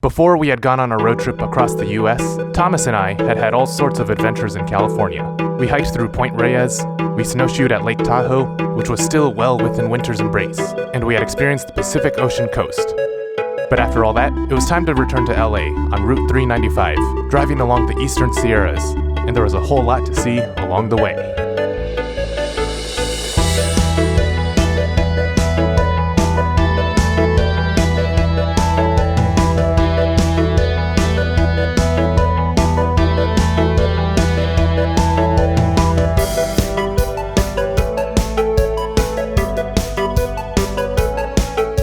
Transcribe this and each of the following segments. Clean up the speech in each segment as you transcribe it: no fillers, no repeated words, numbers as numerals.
Before we had gone on a road trip across the US, Thomas and I had had all sorts of adventures in California. We hiked through Point Reyes, we snowshoed at Lake Tahoe, which was still well within winter's embrace, and we had experienced the Pacific Ocean coast. But after all that, it was time to return to LA on Route 395, driving along the Eastern Sierras, and there was a whole lot to see along the way.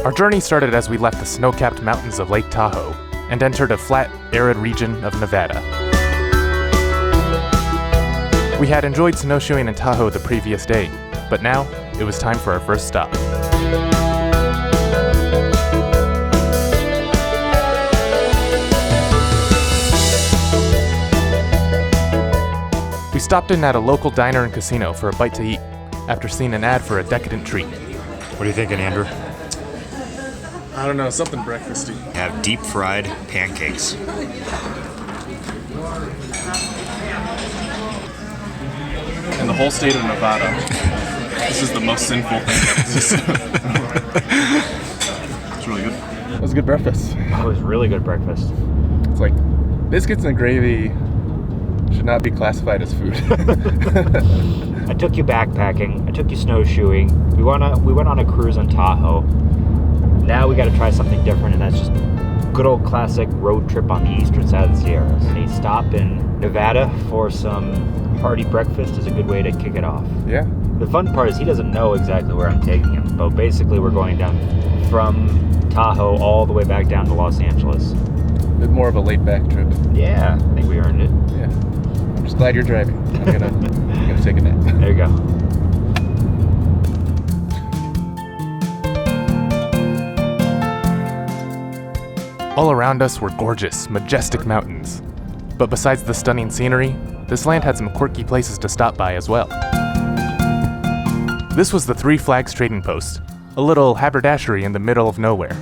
Our journey started as we left the snow-capped mountains of Lake Tahoe and entered a flat, arid region of Nevada. We had enjoyed snowshoeing in Tahoe the previous day, but now it was time for our first stop. We stopped in at a local diner and casino for a bite to eat after seeing an ad for a decadent treat. What are you thinking, Andrew? I don't know, something breakfasty. Have deep fried pancakes. In the whole state of Nevada, this is the most sinful thing ever. It's really good. It was a good breakfast. It was really good breakfast. It's like biscuits and gravy should not be classified as food. I took you backpacking. I took you snowshoeing. We went on a cruise in Tahoe. Now we got to try something different, and that's just good old classic road trip on the eastern side of the Sierras. A stop in Nevada for some hearty breakfast is a good way to kick it off. Yeah. The fun part is he doesn't know exactly where I'm taking him, but basically we're going down from Tahoe all the way back down to Los Angeles. A bit more of a laid-back trip. Yeah, I think we earned it. Yeah. I'm just glad you're driving. I'm gonna take a nap. There you go. All around us were gorgeous, majestic mountains. But besides the stunning scenery, this land had some quirky places to stop by as well. This was the Three Flags Trading Post, a little haberdashery in the middle of nowhere.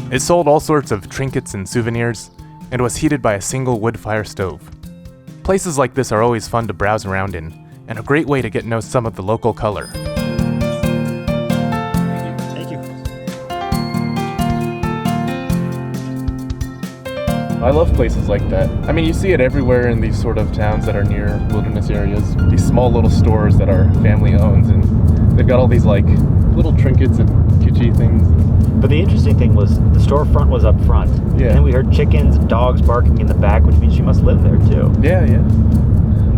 It sold all sorts of trinkets and souvenirs, and was heated by a single wood fire stove. Places like this are always fun to browse around in, and a great way to get to know some of the local color. I love places like that. I mean, you see it everywhere in these sort of towns that are near wilderness areas. These small little stores that are family owned, and they've got all these like little trinkets and kitschy things. But the interesting thing was the storefront was up front. Yeah. And then we heard chickens and dogs barking in the back, which means you must live there too. Yeah.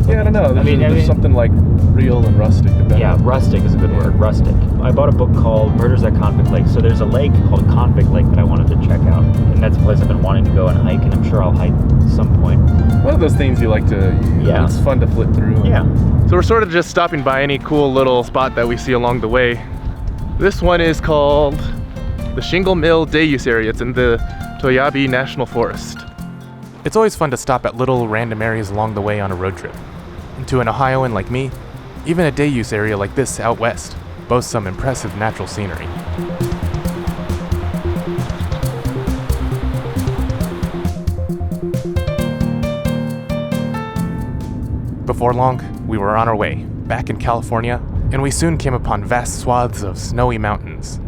Yeah, I don't know. There's something like real and rustic about it. Yeah, rustic is a good word. Rustic. I bought a book called Murders at Convict Lake. So there's a lake called Convict Lake that I wanted to check out. And that's a place I've been wanting to go and hike, and I'm sure I'll hike at some point. One of those things you like to, Yeah. It's fun to flip through. Yeah. So we're sort of just stopping by any cool little spot that we see along the way. This one is called the Shingle Mill Day Use Area. It's in the Toyabe National Forest. It's always fun to stop at little random areas along the way on a road trip. And to an Ohioan like me, even a day use area like this out west boasts some impressive natural scenery. Before long, we were on our way, back in California, and we soon came upon vast swaths of snowy mountains.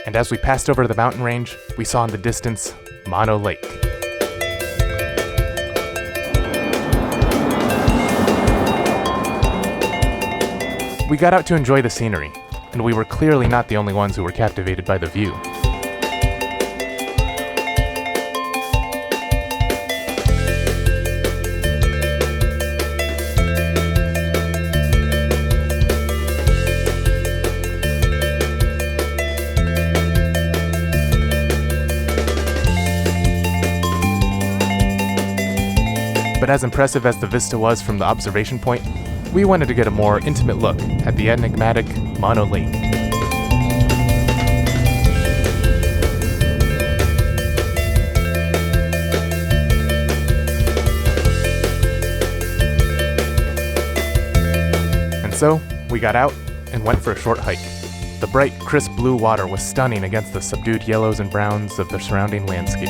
And as we passed over the mountain range, we saw in the distance Mono Lake. We got out to enjoy the scenery, and we were clearly not the only ones who were captivated by the view. But as impressive as the vista was from the observation point, we wanted to get a more intimate look at the enigmatic Mono Lake. So, we got out and went for a short hike. The bright, crisp blue water was stunning against the subdued yellows and browns of the surrounding landscape.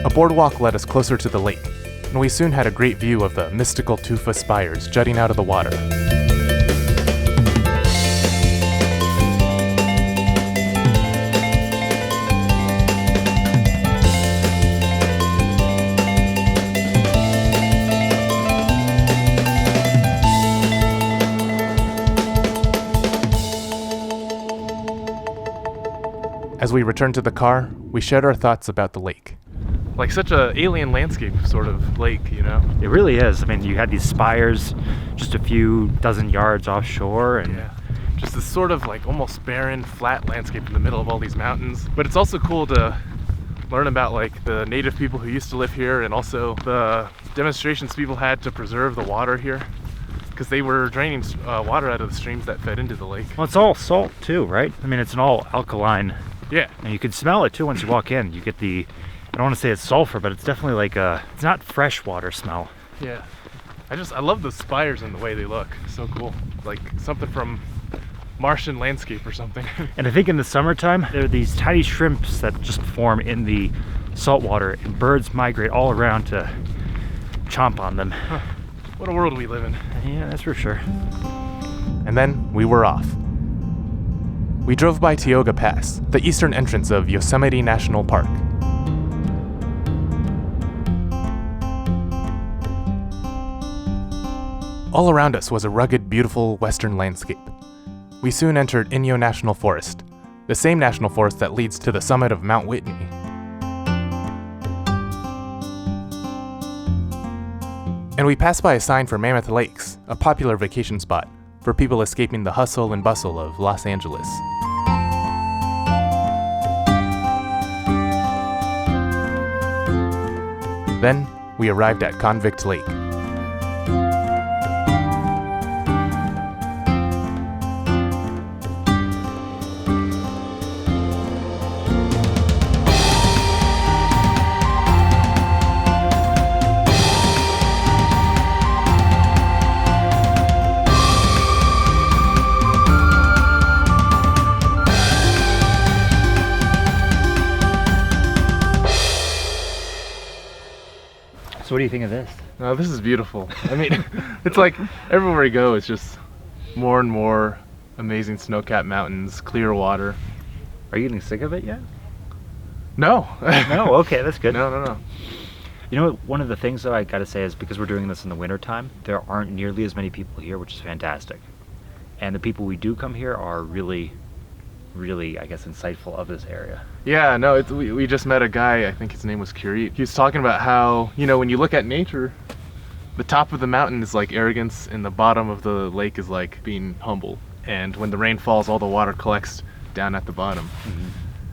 A boardwalk led us closer to the lake, and we soon had a great view of the mystical tufa spires jutting out of the water. As we returned to the car, we shared our thoughts about the lake. Like such a alien landscape sort of lake, you know? It really is. I mean, you had these spires just a few dozen yards offshore, and Just this sort of like almost barren, flat landscape in the middle of all these mountains. But it's also cool to learn about like the native people who used to live here, and also the demonstrations people had to preserve the water here, because they were draining water out of the streams that fed into the lake. well, it's all salt too, right? I mean, it's an all alkaline, Yeah. and you can smell it too once you walk in. You get the, I don't want to say it's sulfur, but it's definitely like it's not fresh water smell. Yeah. I love the spires and the way they look. So cool. Like something from Martian landscape or something. And I think in the summertime, there are these tiny shrimps that just form in the salt water, and birds migrate all around to chomp on them. What a world we live in. Yeah, that's for sure. And then we were off. We drove by Tioga Pass, the eastern entrance of Yosemite National Park. All around us was a rugged, beautiful western landscape. We soon entered Inyo National Forest, the same national forest that leads to the summit of Mount Whitney. And we passed by a sign for Mammoth Lakes, a popular vacation spot for people escaping the hustle and bustle of Los Angeles. Then, we arrived at Convict Lake. So what do you think of this? Oh, this is beautiful. I mean, it's like everywhere you go, it's just more and more amazing snow-capped mountains, clear water. Are you getting sick of it yet? No. No, okay, that's good. No. You know what, one of the things though I gotta say is, because we're doing this in the winter time, there aren't nearly as many people here, which is fantastic. And the people we do come here are really, I guess, insightful of this area. Yeah, no, we just met a guy, I think his name was Kurit. He was talking about how, you know, when you look at nature, the top of the mountain is like arrogance and the bottom of the lake is like being humble. And when the rain falls, all the water collects down at the bottom. Mm-hmm.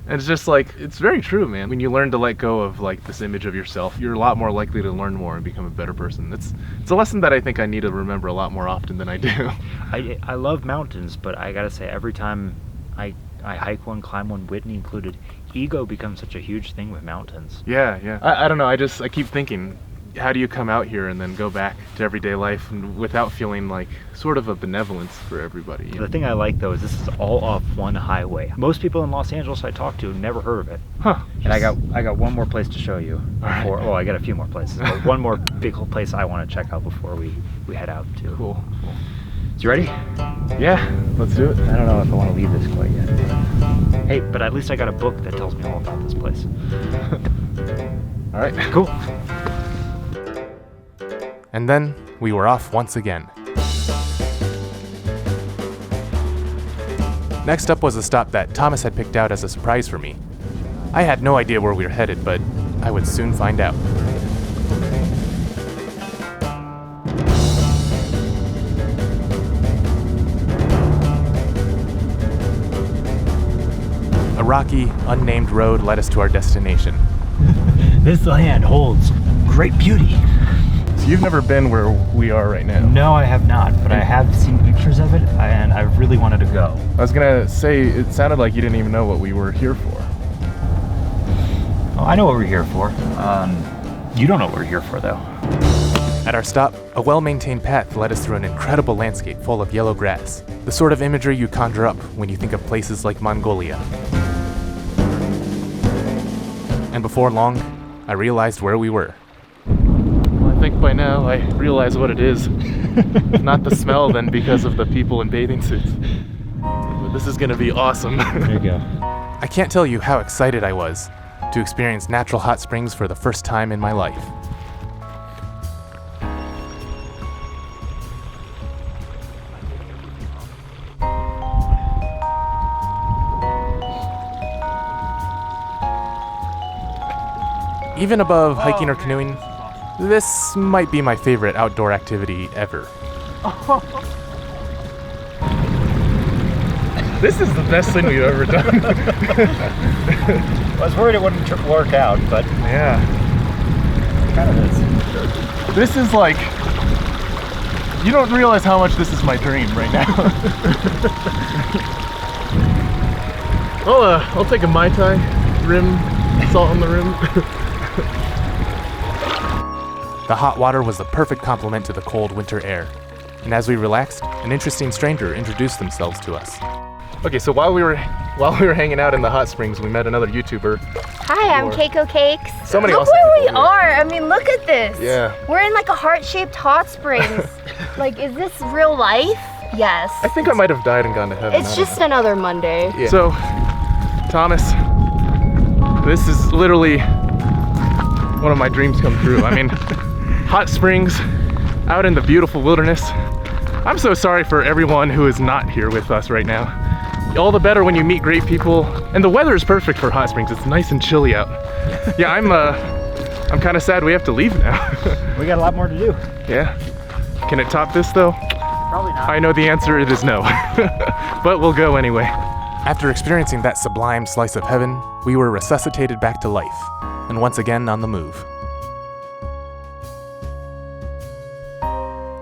And it's just like, it's very true, man. When you learn to let go of like this image of yourself, you're a lot more likely to learn more and become a better person. It's a lesson that I think I need to remember a lot more often than I do. I love mountains, but I gotta say, every time I hike one, climb one, Whitney included, ego becomes such a huge thing with mountains. Yeah. I don't know, I keep thinking, how do you come out here and then go back to everyday life and without feeling like sort of a benevolence for everybody? You know? The thing I like though is this is all off one highway. Most people in Los Angeles I talk to never heard of it. Huh. And I got one more place to show you. All right. Well, I got a few more places. But one more big place I want to check out before we head out too. Cool. So you ready? Yeah, let's do it. I don't know if I want to leave this quite yet. Hey, but at least I got a book that tells me all about this place. All right. Cool. And then we were off once again. Next up was a stop that Thomas had picked out as a surprise for me. I had no idea where we were headed, but I would soon find out. A rocky, unnamed road led us to our destination. This land holds great beauty. you've never been where we are right now. No, I have not, but I have seen pictures of it, and I really wanted to go. I was gonna say, it sounded like you didn't even know what we were here for. Oh, I know what we're here for. You don't know what we're here for, though. At our stop, a well-maintained path led us through an incredible landscape full of yellow grass, the sort of imagery you conjure up when you think of places like Mongolia. And before long, I realized where we were. Well, I think by now I realize what it is. Not the smell, then, because of the people in bathing suits. But this is gonna be awesome. There you go. I can't tell you how excited I was to experience natural hot springs for the first time in my life. Even above hiking or canoeing, this might be my favorite outdoor activity ever. This is the best thing we've ever done. I was worried it wouldn't work out, but Yeah. it kind of is. This is like, you don't realize how much this is my dream right now. I'll take a Mai Tai, rim, salt on the rim. The hot water was the perfect complement to the cold winter air. And as we relaxed, an interesting stranger introduced themselves to us. Okay, so while we were hanging out in the hot springs, we met another YouTuber. Hi, I'm Keiko Cakes. So many look awesome where we people here. are. I mean, look at this. Yeah. We're in like a heart-shaped hot springs. Like, is this real life? Yes. I think I might have died and gone to heaven. It's just another Monday. Yeah. So, Thomas, this is literally one of my dreams come true. I mean, hot springs out in the beautiful wilderness. I'm so sorry for everyone who is not here with us right now. All the better when you meet great people, and the weather is perfect for hot springs. It's nice and chilly out. Yeah, I'm kind of sad we have to leave now. We got a lot more to do. Yeah. Can it top this though? Probably not. I know the answer, it is no. But we'll go anyway. After experiencing that sublime slice of heaven, we were resuscitated back to life, and once again on the move.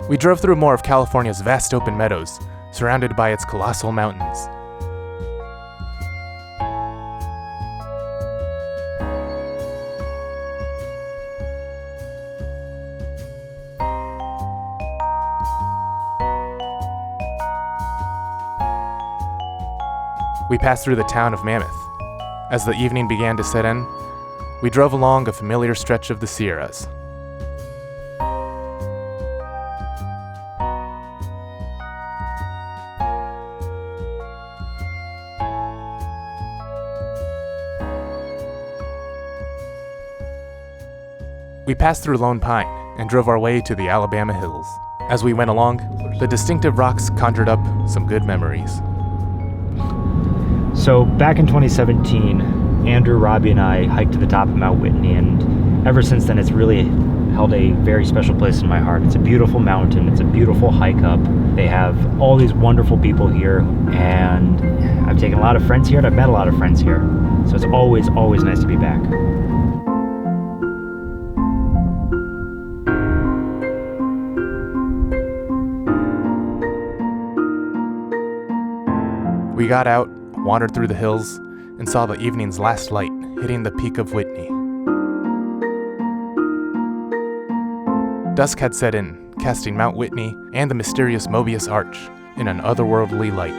We drove through more of California's vast open meadows, surrounded by its colossal mountains. We passed through the town of Mammoth. As the evening began to set in, we drove along a familiar stretch of the Sierras. We passed through Lone Pine and drove our way to the Alabama hills. As we went along, the distinctive rocks conjured up some good memories. So back in 2017, Andrew, Robby, and I hiked to the top of Mount Whitney, and ever since then it's really held a very special place in my heart. It's a beautiful mountain, it's a beautiful hike up. They have all these wonderful people here, and I've taken a lot of friends here, and I've met a lot of friends here. So it's always, always nice to be back. We got out, wandered through the hills, and saw the evening's last light hitting the peak of Whitney. Dusk had set in, casting Mount Whitney and the mysterious Mobius Arch in an otherworldly light.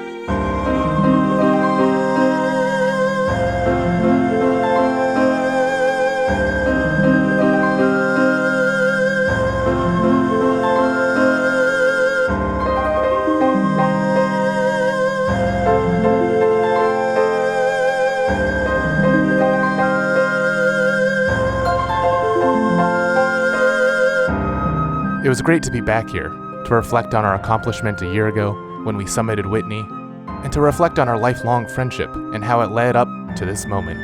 It was great to be back here, to reflect on our accomplishment a year ago when we summited Whitney, and to reflect on our lifelong friendship and how it led up to this moment.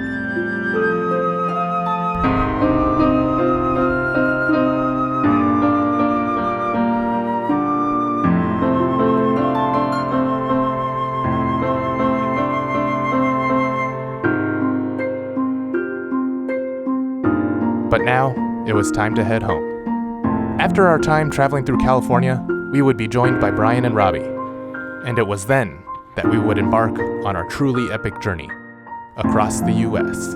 But now, it was time to head home. After our time traveling through California, we would be joined by Bryan and Robby. And it was then that we would embark on our truly epic journey across the US.